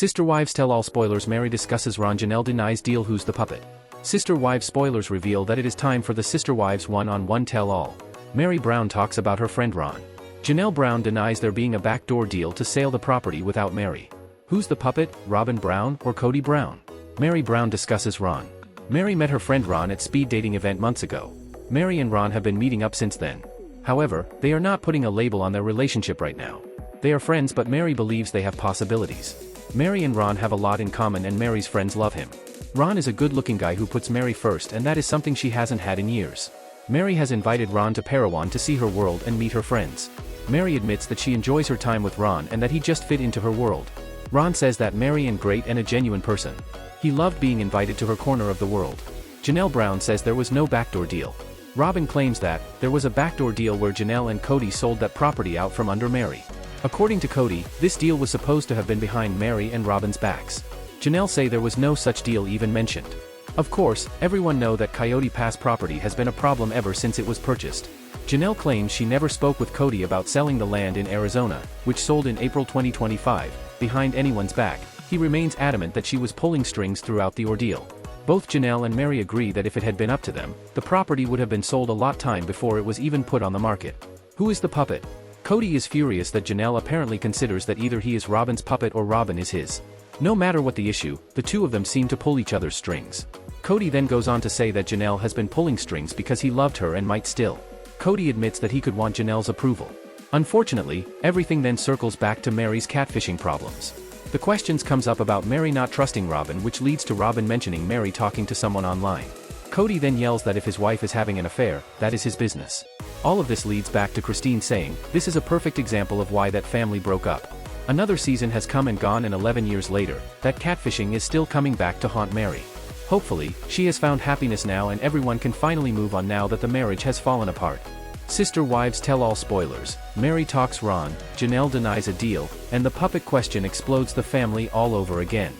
Sister Wives Tell All spoilers. Meri discusses Ron. Janelle denies deal. Who's the puppet? Sister Wives spoilers reveal that it is time for the Sister Wives one-on-one tell-all. Meri Brown talks about her friend Ron. Janelle Brown denies there being a backdoor deal to sell the property without Meri. Who's the puppet, Robyn Brown or Kody Brown? Meri Brown discusses Ron. Meri met her friend Ron at speed dating event months ago. Meri and Ron have been meeting up since then. However, they are not putting a label on their relationship right now. They are friends, but Meri believes they have possibilities. Meri and Ron have a lot in common and Meri's friends love him. Ron is a good-looking guy who puts Meri first, and that is something she hasn't had in years. Meri has invited Ron to Parawan to see her world and meet her friends. Meri admits that she enjoys her time with Ron and that he just fit into her world. Ron says that Meri is great and a genuine person. He loved being invited to her corner of the world. Janelle Brown says there was no backdoor deal. Robyn claims that there was a backdoor deal where Janelle and Kody sold that property out from under Meri. According to Kody, this deal was supposed to have been behind Meri and Robyn's backs. Janelle say there was no such deal even mentioned. Of course, everyone know that Coyote Pass property has been a problem ever since it was purchased. Janelle claims she never spoke with Kody about selling the land in Arizona, which sold in April 2025, behind anyone's back. He remains adamant that she was pulling strings throughout the ordeal. Both Janelle and Meri agree that if it had been up to them, the property would have been sold a lot time before it was even put on the market. Who is the puppet? Kody is furious that Janelle apparently considers that either he is Robyn's puppet or Robyn is his. No matter what the issue, the two of them seem to pull each other's strings. Kody then goes on to say that Janelle has been pulling strings because he loved her and might still. Kody admits that he could want Janelle's approval. Unfortunately, everything then circles back to Meri's catfishing problems. The questions comes up about Meri not trusting Robyn, which leads to Robyn mentioning Meri talking to someone online. Kody then yells that if his wife is having an affair, that is his business. All of this leads back to Christine saying, "This is a perfect example of why that family broke up." Another season has come and gone, and 11 years later, that catfishing is still coming back to haunt Meri. Hopefully, she has found happiness now and everyone can finally move on now that the marriage has fallen apart. Sister Wives Tell All spoilers. Meri talks Ron, Janelle denies a deal, and the puppet question explodes the family all over again.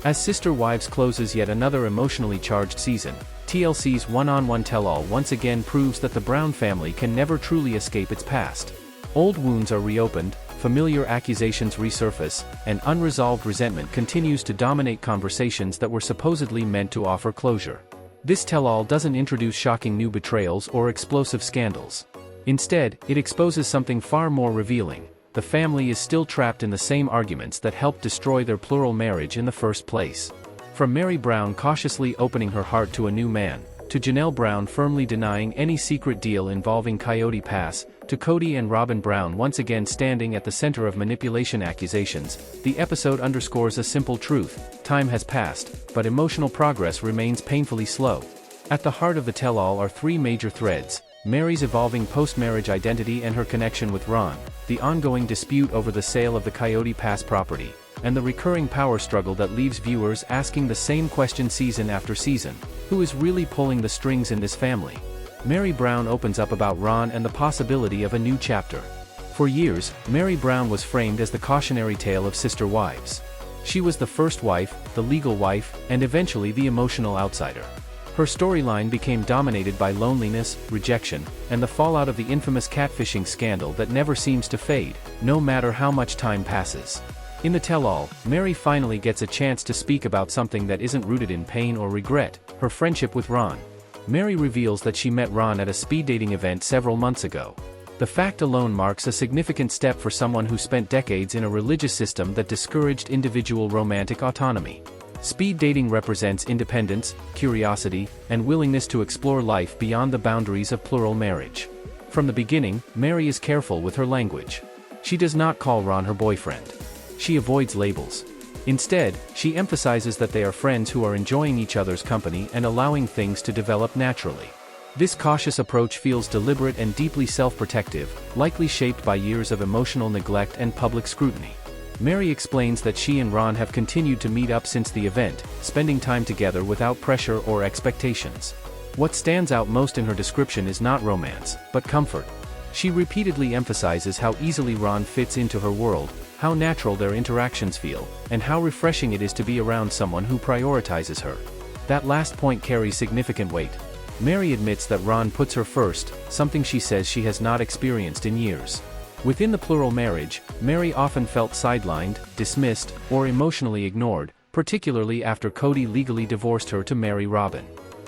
As Sister Wives closes yet another emotionally charged season, TLC's one-on-one tell-all once again proves that the Brown family can never truly escape its past. Old wounds are reopened, familiar accusations resurface, and unresolved resentment continues to dominate conversations that were supposedly meant to offer closure. This tell-all doesn't introduce shocking new betrayals or explosive scandals. Instead, it exposes something far more revealing. The family is still trapped in the same arguments that helped destroy their plural marriage in the first place. From Meri Brown cautiously opening her heart to a new man, to Janelle Brown firmly denying any secret deal involving Coyote Pass, to Kody and Robyn Brown once again standing at the center of manipulation accusations, the episode underscores a simple truth: time has passed, but emotional progress remains painfully slow. At the heart of the tell-all are three major threads: Meri's evolving post-marriage identity and her connection with Ron, the ongoing dispute over the sale of the Coyote Pass property, and the recurring power struggle that leaves viewers asking the same question season after season: who is really pulling the strings in this family? Meri Brown opens up about Ron and the possibility of a new chapter. For years, Meri Brown was framed as the cautionary tale of sister wives. She was the first wife, the legal wife, and eventually the emotional outsider. Her storyline became dominated by loneliness, rejection, and the fallout of the infamous catfishing scandal that never seems to fade, no matter how much time passes. In the tell-all, Meri finally gets a chance to speak about something that isn't rooted in pain or regret: her friendship with Ron. Meri reveals that she met Ron at a speed dating event several months ago. The fact alone marks a significant step for someone who spent decades in a religious system that discouraged individual romantic autonomy. Speed dating represents independence, curiosity, and willingness to explore life beyond the boundaries of plural marriage. From the beginning, Meri is careful with her language. She does not call Ron her boyfriend. She avoids labels. Instead, she emphasizes that they are friends who are enjoying each other's company and allowing things to develop naturally. This cautious approach feels deliberate and deeply self-protective, likely shaped by years of emotional neglect and public scrutiny. Meri explains that she and Ron have continued to meet up since the event, spending time together without pressure or expectations. What stands out most in her description is not romance, but comfort. She repeatedly emphasizes how easily Ron fits into her world, how natural their interactions feel, and how refreshing it is to be around someone who prioritizes her. That last point carries significant weight. Meri admits that Ron puts her first, something she says she has not experienced in years. Within the plural marriage, Meri often felt sidelined, dismissed, or emotionally ignored, particularly after Kody legally divorced her to marry Robyn.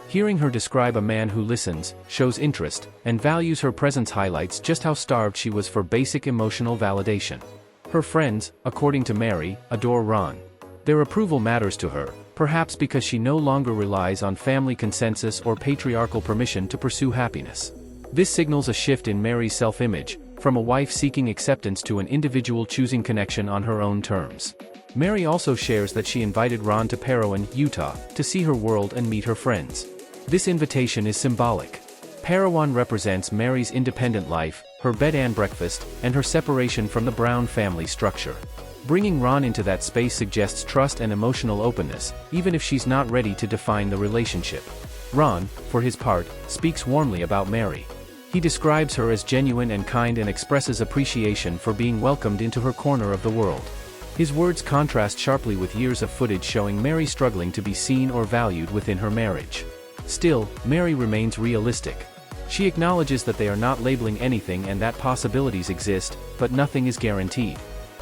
Hearing her describe a man who listens, shows interest, and values her presence highlights just how starved she was for basic emotional validation. Her friends, according to Meri, adore Ron. Their approval matters to her, perhaps because she no longer relies on family consensus or patriarchal permission to pursue happiness. This signals a shift in Meri's self-image, from a wife seeking acceptance to an individual choosing connection on her own terms. Meri also shares that she invited Ron to Parowan, Utah, to see her world and meet her friends. This invitation is symbolic. Parowan represents Meri's independent life, her bed and breakfast, and her separation from the Brown family structure. Bringing Ron into that space suggests trust and emotional openness, even if she's not ready to define the relationship. Ron, for his part, speaks warmly about Meri. He describes her as genuine and kind and expresses appreciation for being welcomed into her corner of the world. His words contrast sharply with years of footage showing Meri struggling to be seen or valued within her marriage. Still, Meri remains realistic. She acknowledges that they are not labeling anything and that possibilities exist, but nothing is guaranteed.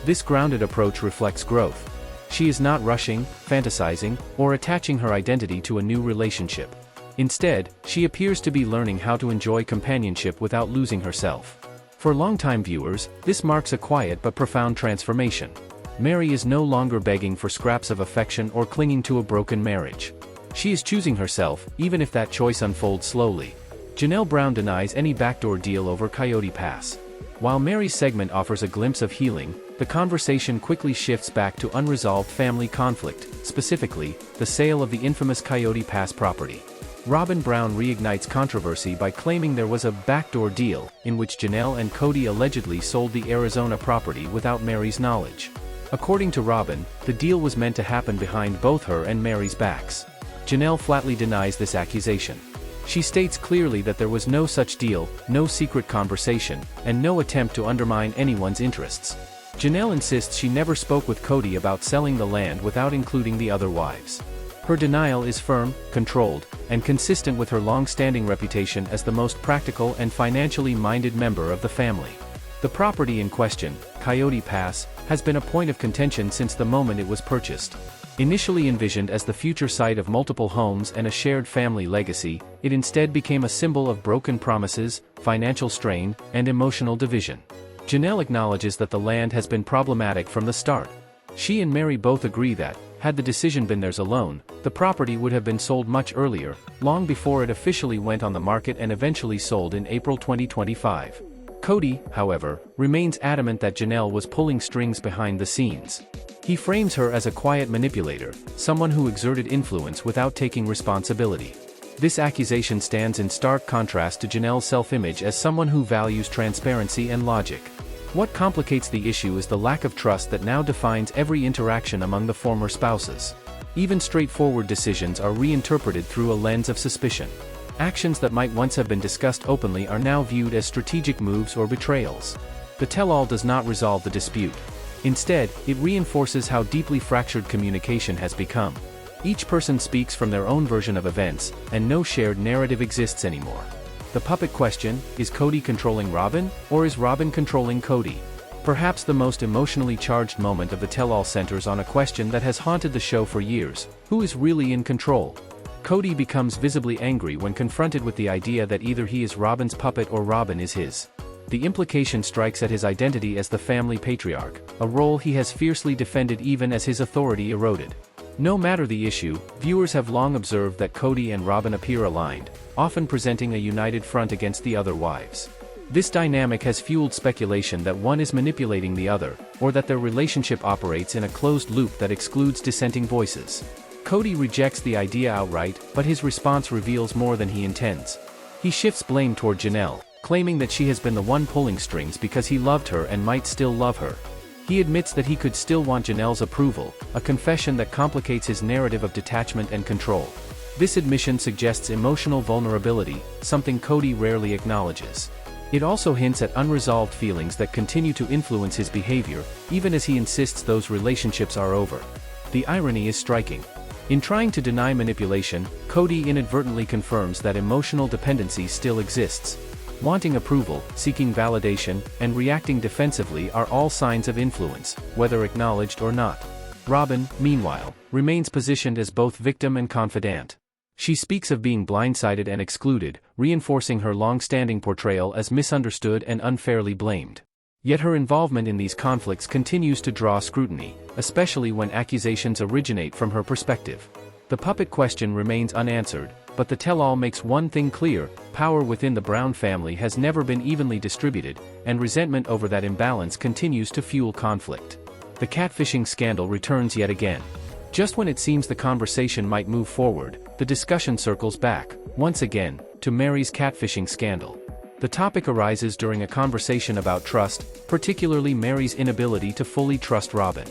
This grounded approach reflects growth. She is not rushing, fantasizing, or attaching her identity to a new relationship. Instead, she appears to be learning how to enjoy companionship without losing herself. For longtime viewers, this marks a quiet but profound transformation. Meri is no longer begging for scraps of affection or clinging to a broken marriage. She is choosing herself, even if that choice unfolds slowly. Janelle Brown denies any backdoor deal over Coyote Pass. While Meri's segment offers a glimpse of healing, the conversation quickly shifts back to unresolved family conflict, specifically, the sale of the infamous Coyote Pass property. Robyn Brown reignites controversy by claiming there was a backdoor deal, in which Janelle and Kody allegedly sold the Arizona property without Meri's knowledge. According to Robyn, the deal was meant to happen behind both her and Meri's backs. Janelle flatly denies this accusation. She states clearly that there was no such deal, no secret conversation, and no attempt to undermine anyone's interests. Janelle insists she never spoke with Kody about selling the land without including the other wives. Her denial is firm, controlled, and consistent with her long-standing reputation as the most practical and financially minded member of the family. The property in question, Coyote Pass, has been a point of contention since the moment it was purchased. Initially envisioned as the future site of multiple homes and a shared family legacy, it instead became a symbol of broken promises, financial strain, and emotional division. Janelle acknowledges that the land has been problematic from the start. She and Meri both agree that, had the decision been theirs alone, the property would have been sold much earlier, long before it officially went on the market and eventually sold in April 2025. Kody, however, remains adamant that Janelle was pulling strings behind the scenes. He frames her as a quiet manipulator, someone who exerted influence without taking responsibility. This accusation stands in stark contrast to Janelle's self-image as someone who values transparency and logic. What complicates the issue is the lack of trust that now defines every interaction among the former spouses. Even straightforward decisions are reinterpreted through a lens of suspicion. Actions that might once have been discussed openly are now viewed as strategic moves or betrayals. The tell-all does not resolve the dispute. Instead, it reinforces how deeply fractured communication has become. Each person speaks from their own version of events, and no shared narrative exists anymore. The puppet question, is Kody controlling Robyn, or is Robyn controlling Kody? Perhaps the most emotionally charged moment of the tell-all centers on a question that has haunted the show for years: who is really in control? Kody becomes visibly angry when confronted with the idea that either he is Robyn's puppet or Robyn is his. The implication strikes at his identity as the family patriarch, a role he has fiercely defended even as his authority eroded. No matter the issue, viewers have long observed that Kody and Robyn appear aligned, often presenting a united front against the other wives. This dynamic has fueled speculation that one is manipulating the other, or that their relationship operates in a closed loop that excludes dissenting voices. Kody rejects the idea outright, but his response reveals more than he intends. He shifts blame toward Janelle, claiming that she has been the one pulling strings because he loved her and might still love her. He admits that he could still want Janelle's approval, a confession that complicates his narrative of detachment and control. This admission suggests emotional vulnerability, something Kody rarely acknowledges. It also hints at unresolved feelings that continue to influence his behavior, even as he insists those relationships are over. The irony is striking. In trying to deny manipulation, Kody inadvertently confirms that emotional dependency still exists. Wanting approval, seeking validation, and reacting defensively are all signs of influence, whether acknowledged or not. Robyn, meanwhile, remains positioned as both victim and confidant. She speaks of being blindsided and excluded, reinforcing her long-standing portrayal as misunderstood and unfairly blamed. Yet her involvement in these conflicts continues to draw scrutiny, especially when accusations originate from her perspective. The puppet question remains unanswered, but the tell-all makes one thing clear: power within the Brown family has never been evenly distributed, and resentment over that imbalance continues to fuel conflict. The catfishing scandal returns yet again. Just when it seems the conversation might move forward, the discussion circles back, once again, to Meri's catfishing scandal. The topic arises during a conversation about trust, particularly Meri's inability to fully trust Robyn.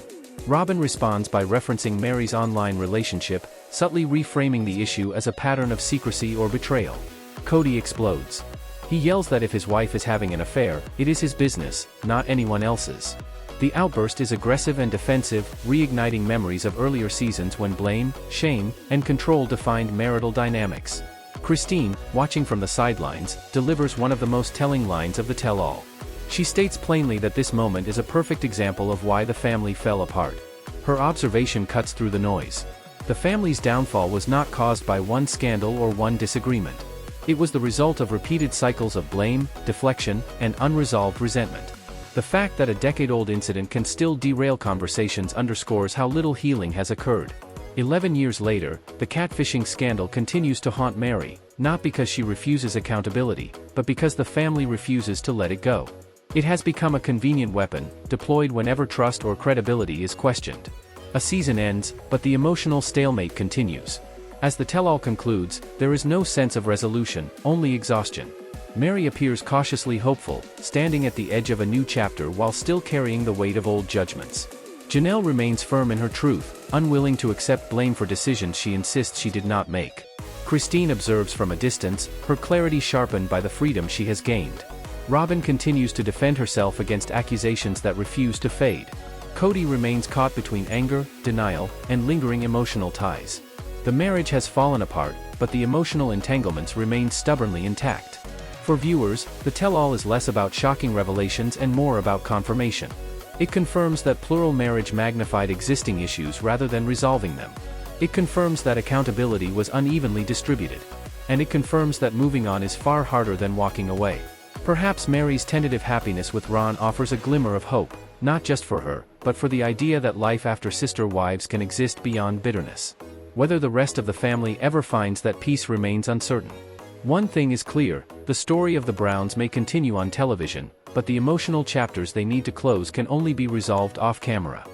Robyn responds by referencing Meri's online relationship, subtly reframing the issue as a pattern of secrecy or betrayal. Kody explodes. He yells that if his wife is having an affair, it is his business, not anyone else's. The outburst is aggressive and defensive, reigniting memories of earlier seasons when blame, shame, and control defined marital dynamics. Christine, watching from the sidelines, delivers one of the most telling lines of the tell-all. She states plainly that this moment is a perfect example of why the family fell apart. Her observation cuts through the noise. The family's downfall was not caused by one scandal or one disagreement. It was the result of repeated cycles of blame, deflection, and unresolved resentment. The fact that a decade-old incident can still derail conversations underscores how little healing has occurred. 11 years later, the catfishing scandal continues to haunt Meri, not because she refuses accountability, but because the family refuses to let it go. It has become a convenient weapon, deployed whenever trust or credibility is questioned. A season ends, but the emotional stalemate continues. As the tell-all concludes, there is no sense of resolution, only exhaustion. Meri appears cautiously hopeful, standing at the edge of a new chapter while still carrying the weight of old judgments. Janelle remains firm in her truth, unwilling to accept blame for decisions she insists she did not make. Christine observes from a distance, her clarity sharpened by the freedom she has gained. Robyn continues to defend herself against accusations that refuse to fade. Kody remains caught between anger, denial, and lingering emotional ties. The marriage has fallen apart, but the emotional entanglements remain stubbornly intact. For viewers, the tell-all is less about shocking revelations and more about confirmation. It confirms that plural marriage magnified existing issues rather than resolving them. It confirms that accountability was unevenly distributed. And it confirms that moving on is far harder than walking away. Perhaps Meri's tentative happiness with Ron offers a glimmer of hope, not just for her, but for the idea that life after sister wives can exist beyond bitterness. Whether the rest of the family ever finds that peace remains uncertain. One thing is clear: the story of the Browns may continue on television, but the emotional chapters they need to close can only be resolved off-camera.